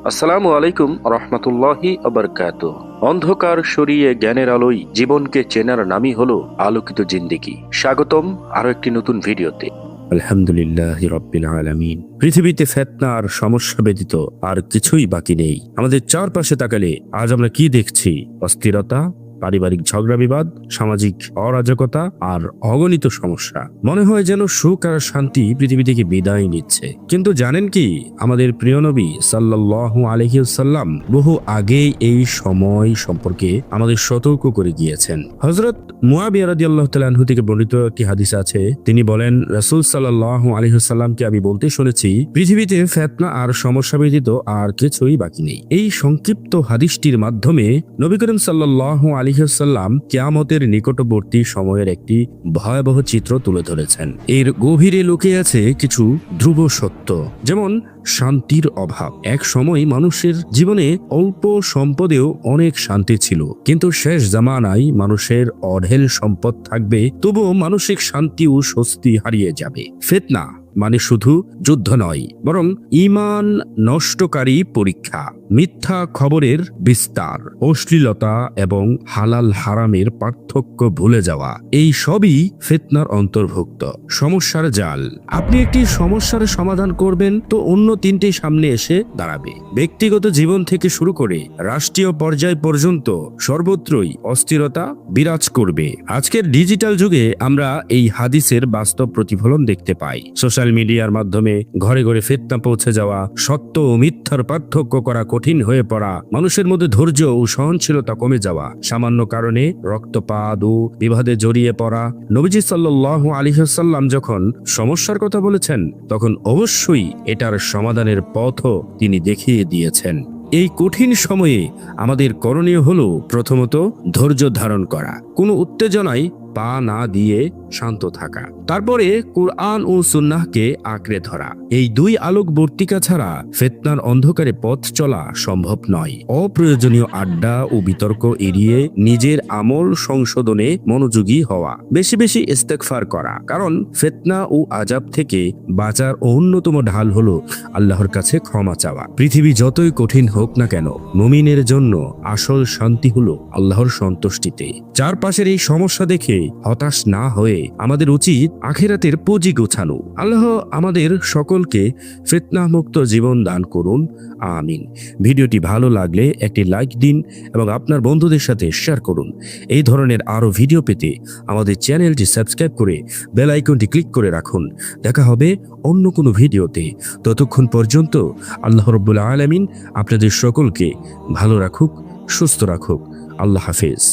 আসসালামু আলাইকুম রহমতুল্লাহি আবরকাত। অন্ধকার সরিয়ে জ্ঞানের আলোয় জীবনকে চেনার নামই হলো আলোকিত জিন্দেগি। স্বাগতম আরো একটি নতুন ভিডিওতে। আলহামদুলিল্লাহ রাব্বিল আলামিন। পৃথিবীতে ফিতনা আর সমস্যা ব্যতীত আর কিছুই বাকি নেই। আমাদের চারপাশে তাকালে আজ আমরা কি দেখছি? অস্থিরতা, পারিবারিক ঝগড়া বিবাদ, সামাজিক অরাজকতা আর অগণিত সমস্যা। মনে হয় যেন সুখ আর শান্তি পৃথিবী থেকে বিদায় নিচ্ছে। কিন্তু জানেন কি, আমাদের প্রিয় নবী সাল্লাল্লাহু আলাইহি ওয়াসাল্লাম বহু আগেই এই সময় সম্পর্কে আমাদের সতর্ক করে গিয়েছেন। হযরত মুয়াবিয়া রাদিয়াল্লাহু তাআলা আনহু থেকে বর্ণিত একটি হাদিস আছে। তিনি বলেন, রাসূল সাল্লাল্লাহু আলাইহি ওয়াসাল্লামকে আমি বলতে শুনেছি, পৃথিবীতে ফিতনা আর সমস্যা ব্যতীত আর কিছুই বাকি নেই। এই সংক্ষিপ্ত হাদিসটির মাধ্যমে নবী করিম সাল্লাল্লাহু আলাইহি ওয়াসাল্লাম কিয়ামতের নিকটবর্তী সময়ের একটি ভয়াবহ চিত্র তুলে ধরেছেন। এর গভীরে লুকিয়ে আছে কিছু ধ্রুব সত্য, যেমন শান্তির অভাব। এক সময় মানুষের জীবনে অল্প সম্পদেও অনেক শান্তি ছিল, কিন্তু শেষ জামানায় মানুষের অঢেল সম্পদ থাকবে, তবুও মানসিক শান্তি ও স্বস্তি হারিয়ে যাবে। ফিতনা মানে শুধু যুদ্ধ নয়, বরং ঈমান নষ্টকারী পরীক্ষা, মিথ্যা খবরের বিস্তার, অশ্লীলতা এবং হালাল হারামের পার্থক্য ভুলে যাওয়া, এই সবই ফিতনার অন্তর্ভুক্ত। সমস্যার জাল। আপনি একটি সমস্যার সমাধান করবেন তো অন্য তিনটি সামনে এসে দাঁড়াবে। ব্যক্তিগত জীবন থেকে শুরু করে রাষ্ট্রীয় পর্যায় পর্যন্ত সর্বত্রই অস্থিরতা বিরাজ করবে। আজকের ডিজিটাল যুগে আমরা এই হাদিসের বাস্তব প্রতিফলন দেখতে পাই। সোশ্যাল মিডিয়ার মাধ্যমে ঘরে ঘরে ফিতনা পৌঁছে যাওয়া, সত্য ও মিথ্যার পার্থক্য করা কঠিন হয়ে পড়া, মানুষের মধ্যে ধৈর্য ও সহনশীলতা কমে যাওয়া, সামান্য কারণে রক্তপাত ও বিবাদে জড়িয়ে পড়া। নবীজি সাল্লাল্লাহু আলাইহি ওয়াসাল্লাম যখন সমস্যার কথা বলেছেন, তখন অবশ্যই এটার সমাধানের পথও তিনি দেখিয়ে দিয়েছেন। এই কঠিন সময়ে আমাদের করণীয় হলো প্রথমত ধৈর্য ধারণ করা, কোনো উত্তেজনায় পা না দিয়ে শান্ত থাকা, তারপরে কুরআন ও সুন্নাহকে আঁকড়ে ধরা। এই দুই আলোকবর্তিকা ছাড়া ফিতনার অন্ধকারে পথ চলা সম্ভব নয়। অপ্রয়োজনীয় আড্ডা ও বিতর্ক এড়িয়ে নিজের আমল সংশোধনে মনোযোগী হওয়া, বেশি বেশি ইস্তেগফার করা, কারণ ফিতনা ও আযাব থেকে বাঁচার অন্যতম ঢাল হলো আল্লাহর কাছে ক্ষমা চাওয়া। পৃথিবী যতই কঠিন হোক না কেন, মুমিনের জন্য আসল শান্তি হলো আল্লাহর সন্তুষ্টিতে। চারপাশের এই সমস্যা দেখে হতাশ না হয়ে আমাদের উচিত আখিরাতের পুঁজি গোছানো। আল্লাহ আমাদের সকলকে ফিতনা মুক্ত জীবন দান করুন, আমিন। ভিডিওটি ভালো লাগলে একটি লাইক দিন এবং আপনার বন্ধুদের সাথে শেয়ার করুন। এই ধরনের আরো ভিডিও পেতে আমাদের চ্যানেলটি সাবস্ক্রাইব করে বেল আইকনটি ক্লিক করে রাখুন। দেখা হবে অন্য কোনো ভিডিওতে। ততক্ষণ পর্যন্ত আল্লাহ রাব্বুল আলামিন আপনাদের সকলকে ভালো রাখুক, সুস্থ রাখুক। আল্লাহ হাফেজ।